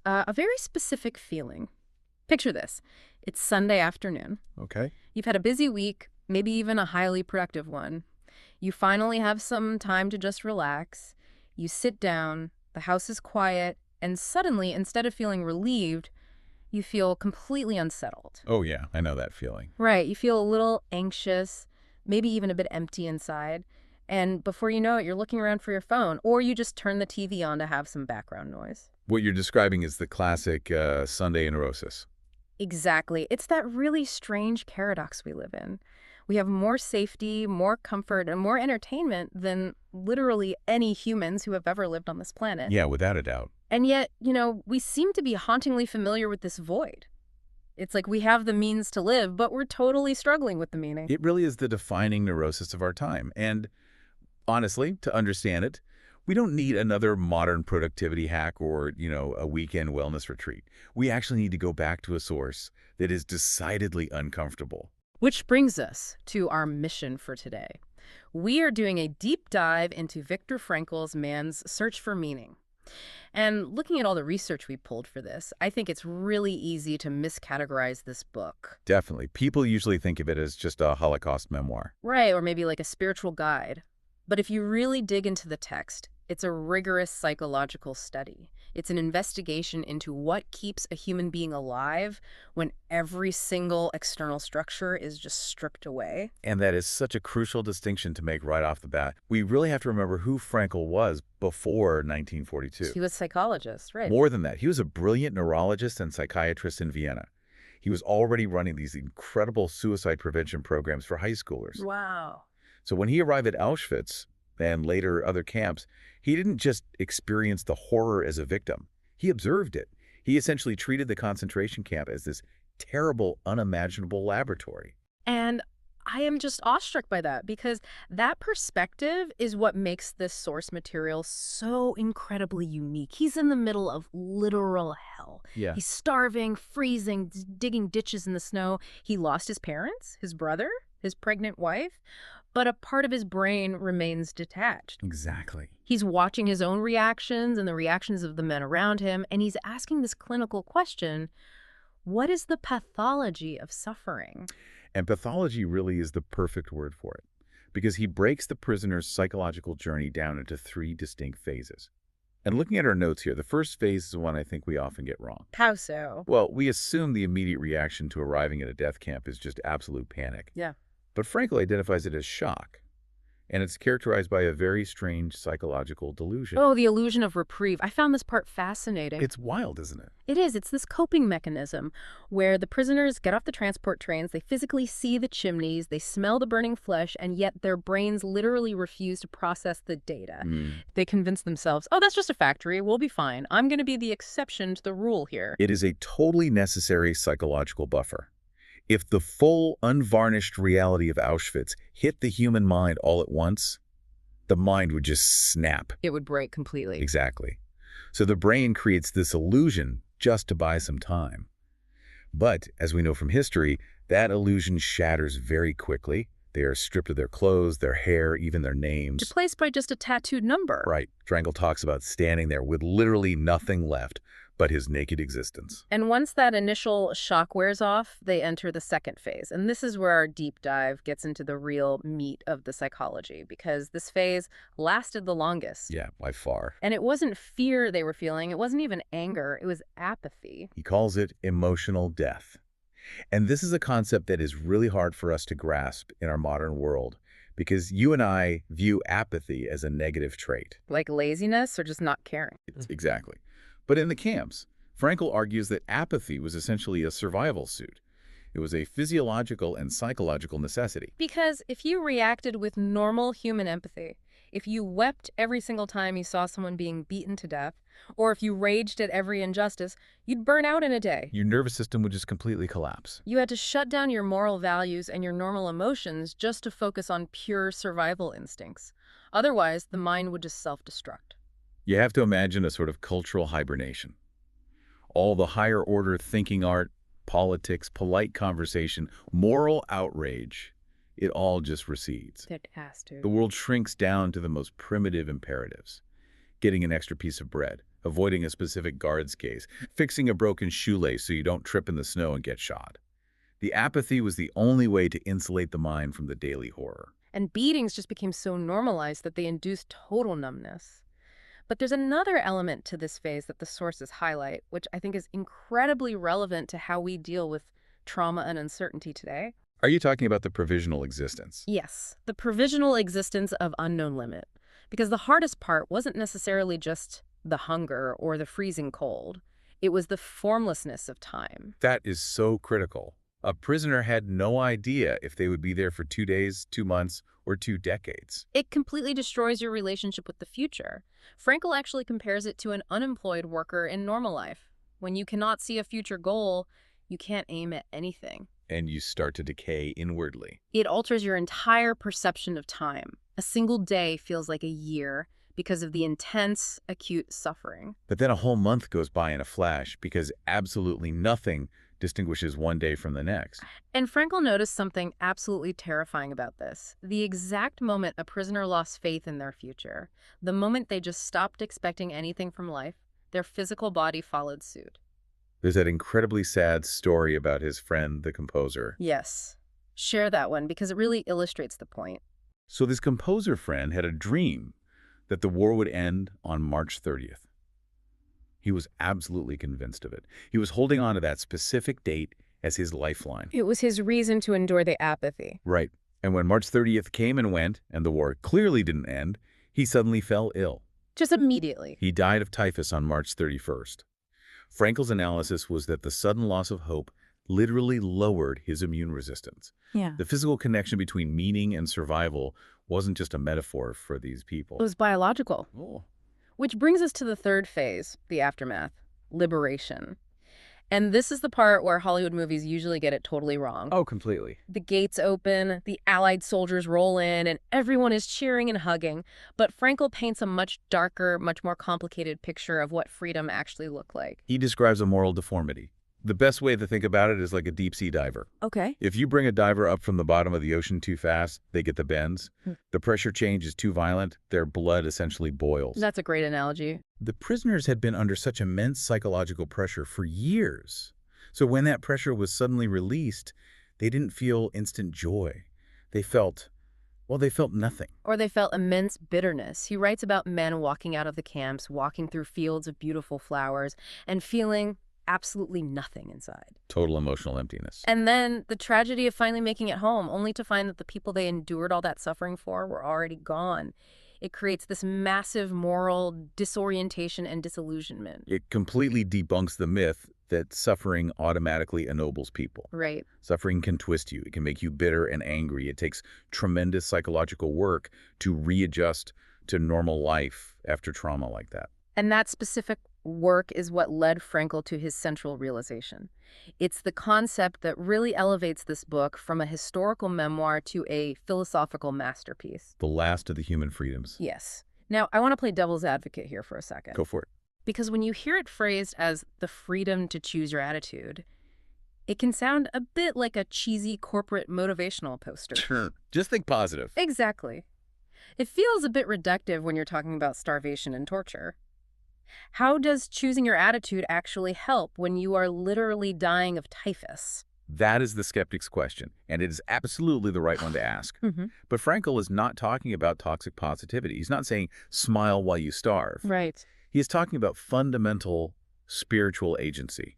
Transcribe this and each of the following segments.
A very specific feeling. Picture this. It's Sunday afternoon. Okay. You've had a busy week, maybe even a highly productive one. You finally have some time to just relax. You sit down, the house is quiet, and suddenly, instead of feeling relieved, you feel completely unsettled. Oh, yeah, I know that feeling. Right, you feel a little anxious, maybe even a bit empty inside. And before you know it, you're looking around for your phone, or you just turn the TV on to have some background noise. What you're describing is the classic Sunday neurosis. Exactly. It's that really strange paradox we live in. We have more safety, more comfort, and more entertainment than literally any humans who have ever lived on this planet. Yeah, without a doubt. And yet, we seem to be hauntingly familiar with this void. It's like we have the means to live, but we're totally struggling with the meaning. It really is the defining neurosis of our time. And honestly, to understand it, we don't need another modern productivity hack or, a weekend wellness retreat. We actually need to go back to a source that is decidedly uncomfortable. Which brings us to our mission for today. We are doing a deep dive into Viktor Frankl's Man's Search for Meaning. And looking at all the research we pulled for this, I think it's really easy to miscategorize this book. Definitely. People usually think of it as just a Holocaust memoir. Right, or maybe like a spiritual guide. But if you really dig into the text, it's a rigorous psychological study. It's an investigation into what keeps a human being alive when every single external structure is just stripped away. And that is such a crucial distinction to make right off the bat. We really have to remember who Frankl was before 1942. He was a psychologist, right? More than that, he was a brilliant neurologist and psychiatrist in Vienna. He was already running these incredible suicide prevention programs for high schoolers. Wow. So when he arrived at Auschwitz and later other camps, he didn't just experience the horror as a victim. He observed it. He essentially treated the concentration camp as this terrible, unimaginable laboratory. And I am just awestruck by that because that perspective is what makes this source material so incredibly unique. He's in the middle of literal hell. Yeah. He's starving, freezing, digging ditches in the snow. He lost his parents, his brother, his pregnant wife, but a part of his brain remains detached. Exactly. He's watching his own reactions and the reactions of the men around him, and he's asking this clinical question, what is the pathology of suffering? And pathology really is the perfect word for it, because he breaks the prisoner's psychological journey down into 3 distinct phases. And looking at our notes here, the first phase is the one I think we often get wrong. How so? Well, we assume the immediate reaction to arriving at a death camp is just absolute panic. Yeah. But Frankl identifies it as shock, and it's characterized by a very strange psychological delusion. Oh, the illusion of reprieve. I found this part fascinating. It's wild, isn't it? It is. It's this coping mechanism where the prisoners get off the transport trains, they physically see the chimneys, they smell the burning flesh, and yet their brains literally refuse to process the data. They convince themselves, oh, that's just a factory, we'll be fine. I'm going to be the exception to the rule here. It is a totally necessary psychological buffer. If the full, unvarnished reality of Auschwitz hit the human mind all at once, the mind would just snap. It would break completely. Exactly. So the brain creates this illusion just to buy some time. But, as we know from history, that illusion shatters very quickly. They are stripped of their clothes, their hair, even their names. Replaced by just a tattooed number. Right. Frankl talks about standing there with literally nothing left but his naked existence. And once that initial shock wears off, they enter the second phase. And this is where our deep dive gets into the real meat of the psychology, because this phase lasted the longest. Yeah, by far. And it wasn't fear they were feeling. It wasn't even anger. It was apathy. He calls it emotional death. And this is a concept that is really hard for us to grasp in our modern world, because you and I view apathy as a negative trait. Like laziness or just not caring. Exactly. But in the camps, Frankl argues that apathy was essentially a survival suit. It was a physiological and psychological necessity. Because if you reacted with normal human empathy, if you wept every single time you saw someone being beaten to death, or if you raged at every injustice, you'd burn out in a day. Your nervous system would just completely collapse. You had to shut down your moral values and your normal emotions just to focus on pure survival instincts. Otherwise, the mind would just self-destruct. You have to imagine a sort of cultural hibernation. All the higher order thinking art, politics, polite conversation, moral outrage, it all just recedes. It has to. The world shrinks down to the most primitive imperatives. Getting an extra piece of bread, avoiding a specific guard's case, fixing a broken shoelace so you don't trip in the snow and get shot. The apathy was the only way to insulate the mind from the daily horror. And beatings just became so normalized that they induced total numbness. But there's another element to this phase that the sources highlight, which I think is incredibly relevant to how we deal with trauma and uncertainty today. Are you talking about the provisional existence? Yes, the provisional existence of unknown limit. Because the hardest part wasn't necessarily just the hunger or the freezing cold. It was the formlessness of time. That is so critical. A prisoner had no idea if they would be there for 2 days, 2 months, or 2 decades. It completely destroys your relationship with the future. Frankl actually compares it to an unemployed worker in normal life. When you cannot see a future goal, you can't aim at anything. And you start to decay inwardly. It alters your entire perception of time. A single day feels like a year because of the intense, acute suffering. But then a whole month goes by in a flash because absolutely nothing distinguishes one day from the next. And Frankl noticed something absolutely terrifying about this. The exact moment a prisoner lost faith in their future, the moment they just stopped expecting anything from life, their physical body followed suit. There's that incredibly sad story about his friend, the composer. Yes. Share that one because it really illustrates the point. So this composer friend had a dream that the war would end on March 30th. He was absolutely convinced of it. He was holding on to that specific date as his lifeline. It was his reason to endure the apathy. Right. And when March 30th came and went, and the war clearly didn't end, he suddenly fell ill. Just immediately. He died of typhus on March 31st. Frankl's analysis was that the sudden loss of hope literally lowered his immune resistance. Yeah. The physical connection between meaning and survival wasn't just a metaphor for these people. It was biological. Oh. Which brings us to the third phase, the aftermath, liberation. And this is the part where Hollywood movies usually get it totally wrong. Oh, completely. The gates open, the Allied soldiers roll in, and everyone is cheering and hugging. But Frankl paints a much darker, much more complicated picture of what freedom actually looked like. He describes a moral deformity. The best way to think about it is like a deep-sea diver. Okay. If you bring a diver up from the bottom of the ocean too fast, they get the bends. The pressure change is too violent, their blood essentially boils. That's a great analogy. The prisoners had been under such immense psychological pressure for years. So when that pressure was suddenly released, they didn't feel instant joy. They felt nothing. Or they felt immense bitterness. He writes about men walking out of the camps, walking through fields of beautiful flowers, and feeling absolutely nothing inside. Total emotional emptiness. And then the tragedy of finally making it home, only to find that the people they endured all that suffering for were already gone. It creates this massive moral disorientation and disillusionment. It completely debunks the myth that suffering automatically ennobles people. Right. Suffering can twist you. It can make you bitter and angry. It takes tremendous psychological work to readjust to normal life after trauma like that. And that specific work is what led Frankl to his central realization. It's the concept that really elevates this book from a historical memoir to a philosophical masterpiece. The last of the human freedoms. Yes. Now, I want to play devil's advocate here for a second. Go for it. Because when you hear it phrased as the freedom to choose your attitude, it can sound a bit like a cheesy corporate motivational poster. Sure. Just think positive. Exactly. It feels a bit reductive when you're talking about starvation and torture. How does choosing your attitude actually help when you are literally dying of typhus? That is the skeptic's question, and it is absolutely the right one to ask. But Frankl is not talking about toxic positivity. He's not saying smile while you starve. Right. He is talking about fundamental spiritual agency.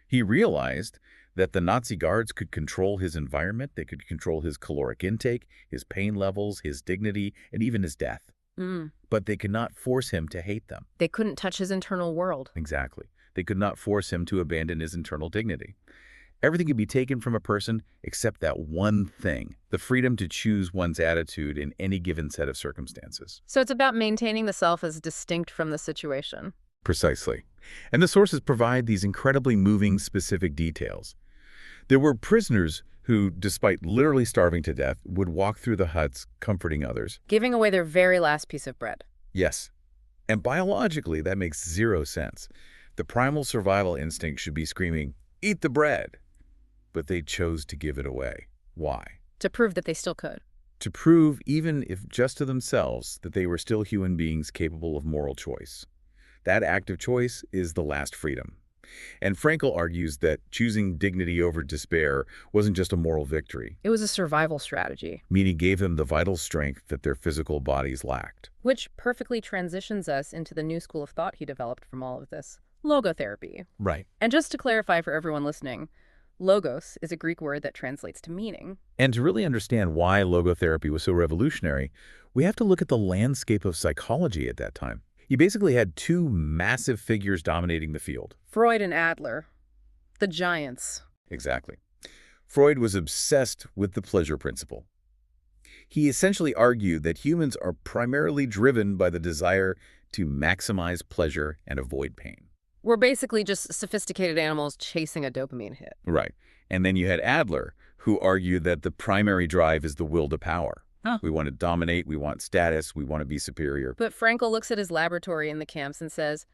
He realized that the Nazi guards could control his environment. They could control his caloric intake, his pain levels, his dignity, and even his death. But they could not force him to hate them. They couldn't touch his internal world. Exactly. They could not force him to abandon his internal dignity. Everything could be taken from a person except that one thing, the freedom to choose one's attitude in any given set of circumstances. So it's about maintaining the self as distinct from the situation. Precisely. And the sources provide these incredibly moving, specific details. There were prisoners who, despite literally starving to death, would walk through the huts comforting others. Giving away their very last piece of bread. Yes. And biologically, that makes zero sense. The primal survival instinct should be screaming, "Eat the bread!" But they chose to give it away. Why? To prove that they still could. To prove, even if just to themselves, that they were still human beings capable of moral choice. That act of choice is the last freedom. And Frankl argues that choosing dignity over despair wasn't just a moral victory. It was a survival strategy. Meaning gave them the vital strength that their physical bodies lacked. Which perfectly transitions us into the new school of thought he developed from all of this, logotherapy. Right. And just to clarify for everyone listening, logos is a Greek word that translates to meaning. And to really understand why logotherapy was so revolutionary, we have to look at the landscape of psychology at that time. You basically had two massive figures dominating the field. Freud and Adler, the giants. Exactly. Freud was obsessed with the pleasure principle. He essentially argued that humans are primarily driven by the desire to maximize pleasure and avoid pain. We're basically just sophisticated animals chasing a dopamine hit. Right. And then you had Adler, who argued that the primary drive is the will to power. Huh. We want to dominate, we want status, we want to be superior. But Frankl looks at his laboratory in the camps and says,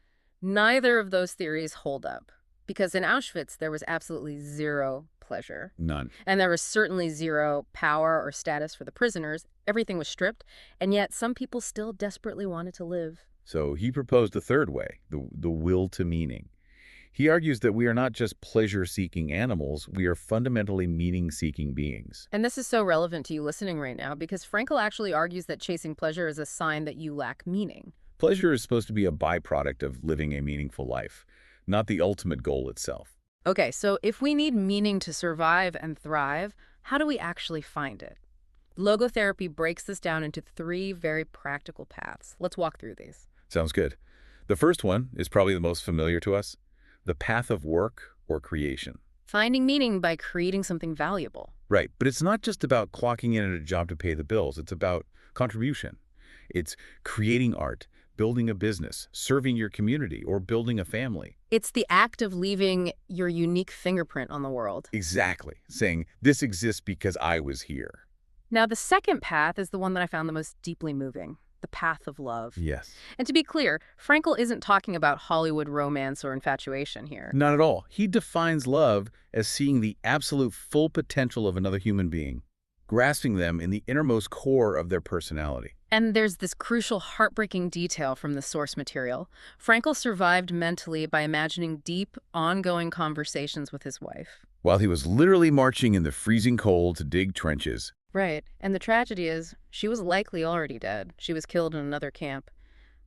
neither of those theories hold up. Because in Auschwitz, there was absolutely zero pleasure. None. And there was certainly zero power or status for the prisoners. Everything was stripped, and yet some people still desperately wanted to live. So he proposed a third way, the will to meaning. He argues that we are not just pleasure-seeking animals, we are fundamentally meaning-seeking beings. And this is so relevant to you listening right now because Frankl actually argues that chasing pleasure is a sign that you lack meaning. Pleasure is supposed to be a byproduct of living a meaningful life, not the ultimate goal itself. Okay, so if we need meaning to survive and thrive, how do we actually find it? Logotherapy breaks this down into 3 very practical paths. Let's walk through these. Sounds good. The first one is probably the most familiar to us, the path of work or creation. Finding meaning by creating something valuable. Right, but it's not just about clocking in at a job to pay the bills. It's about contribution. It's creating art, building a business, serving your community, or building a family. It's the act of leaving your unique fingerprint on the world. Exactly. Saying, this exists because I was here. Now, the second path is the one that I found the most deeply moving. The path of love. Yes. And to be clear, Frankl isn't talking about Hollywood romance or infatuation here. Not at all. He defines love as seeing the absolute full potential of another human being, grasping them in the innermost core of their personality. And there's this crucial, heartbreaking detail from the source material. Frankl survived mentally by imagining deep, ongoing conversations with his wife. While he was literally marching in the freezing cold to dig trenches. Right. And the tragedy is, she was likely already dead. She was killed in another camp.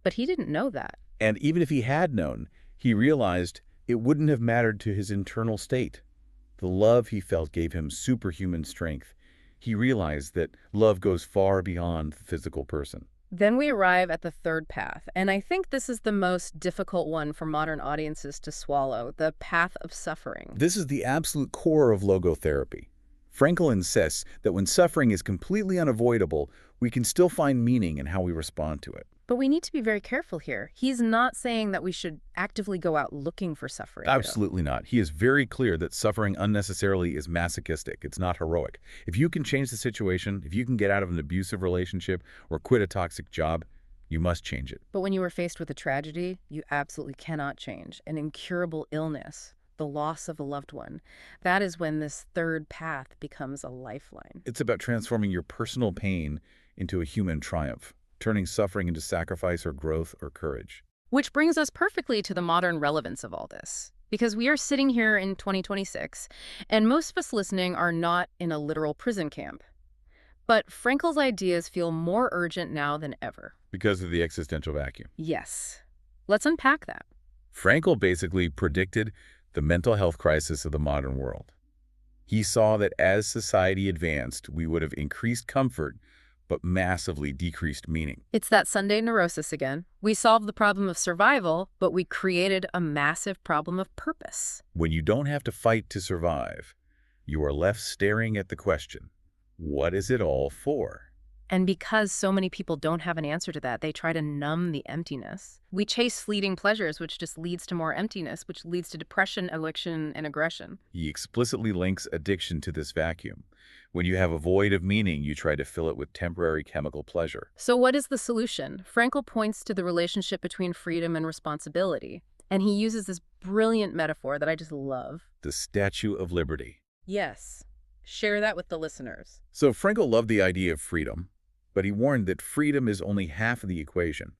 But he didn't know that. And even if he had known, he realized it wouldn't have mattered to his internal state. The love he felt gave him superhuman strength. He realized that love goes far beyond the physical person. Then we arrive at the third path, and I think this is the most difficult one for modern audiences to swallow, the path of suffering. This is the absolute core of logotherapy. Frankl insists that when suffering is completely unavoidable, we can still find meaning in how we respond to it. But we need to be very careful here. He's not saying that we should actively go out looking for suffering. Absolutely not. He is very clear that suffering unnecessarily is masochistic. It's not heroic. If you can change the situation, if you can get out of an abusive relationship or quit a toxic job, you must change it. But when you are faced with a tragedy, you absolutely cannot change. An incurable illness, the loss of a loved one. That is when this third path becomes a lifeline. It's about transforming your personal pain into a human triumph, turning suffering into sacrifice or growth or courage. Which brings us perfectly to the modern relevance of all this. Because we are sitting here in 2026, and most of us listening are not in a literal prison camp. But Frankl's ideas feel more urgent now than ever. Because of the existential vacuum. Yes. Let's unpack that. Frankl basically predicted the mental health crisis of the modern world. He saw that as society advanced, we would have increased comfort, but massively decreased meaning. It's that Sunday neurosis again. We solved the problem of survival, but we created a massive problem of purpose. When you don't have to fight to survive, you are left staring at the question, what is it all for? And because so many people don't have an answer to that, they try to numb the emptiness. We chase fleeting pleasures, which just leads to more emptiness, which leads to depression, addiction, and aggression. He explicitly links addiction to this vacuum. When you have a void of meaning, you try to fill it with temporary chemical pleasure. So what is the solution? Frankl points to the relationship between freedom and responsibility. And he uses this brilliant metaphor that I just love. The Statue of Liberty. Yes. Share that with the listeners. So Frankl loved the idea of freedom, but he warned that freedom is only half of the equation.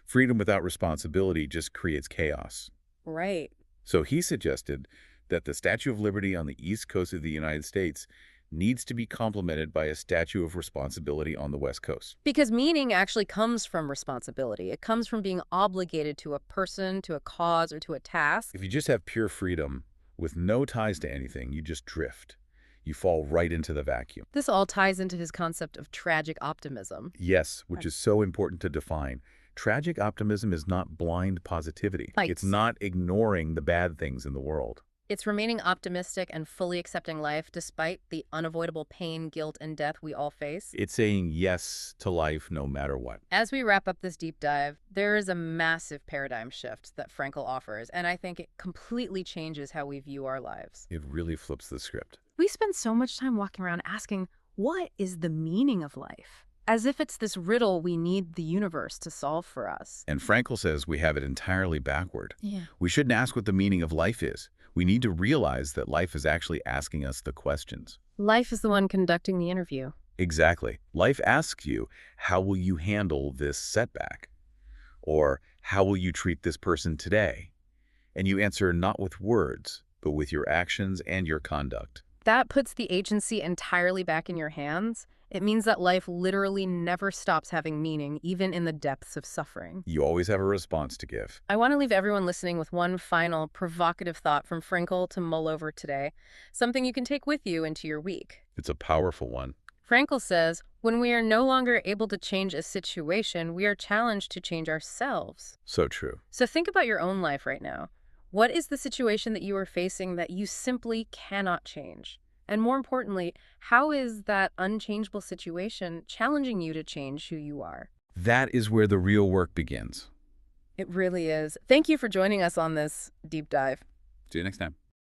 Freedom without responsibility just creates chaos. Right. So he suggested that the Statue of Liberty on the East Coast of the United States needs to be complemented by a statue of responsibility on the West Coast. Because meaning actually comes from responsibility. It comes from being obligated to a person, to a cause, or to a task. If you just have pure freedom with no ties to anything, you just drift. You fall right into the vacuum. This all ties into his concept of tragic optimism. Yes, which is so important to define. Tragic optimism is not blind positivity. Right. It's not ignoring the bad things in the world. It's remaining optimistic and fully accepting life despite the unavoidable pain, guilt, and death we all face. It's saying yes to life no matter what. As we wrap up this deep dive, there is a massive paradigm shift that Frankl offers, and I think it completely changes how we view our lives. It really flips the script. We spend so much time walking around asking, what is the meaning of life? As if it's this riddle we need the universe to solve for us. And Frankl says we have it entirely backward. Yeah. We shouldn't ask what the meaning of life is. We need to realize that life is actually asking us the questions. Life is the one conducting the interview. Exactly. Life asks you, how will you handle this setback? Or how will you treat this person today? And you answer not with words, but with your actions and your conduct. That puts the agency entirely back in your hands. It means that life literally never stops having meaning, even in the depths of suffering. You always have a response to give. I want to leave everyone listening with one final provocative thought from Frankl to mull over today, something you can take with you into your week. It's a powerful one. Frankl says, when we are no longer able to change a situation, we are challenged to change ourselves. So true. So think about your own life right now. What is the situation that you are facing that you simply cannot change? And more importantly, how is that unchangeable situation challenging you to change who you are? That is where the real work begins. It really is. Thank you for joining us on this deep dive. See you next time.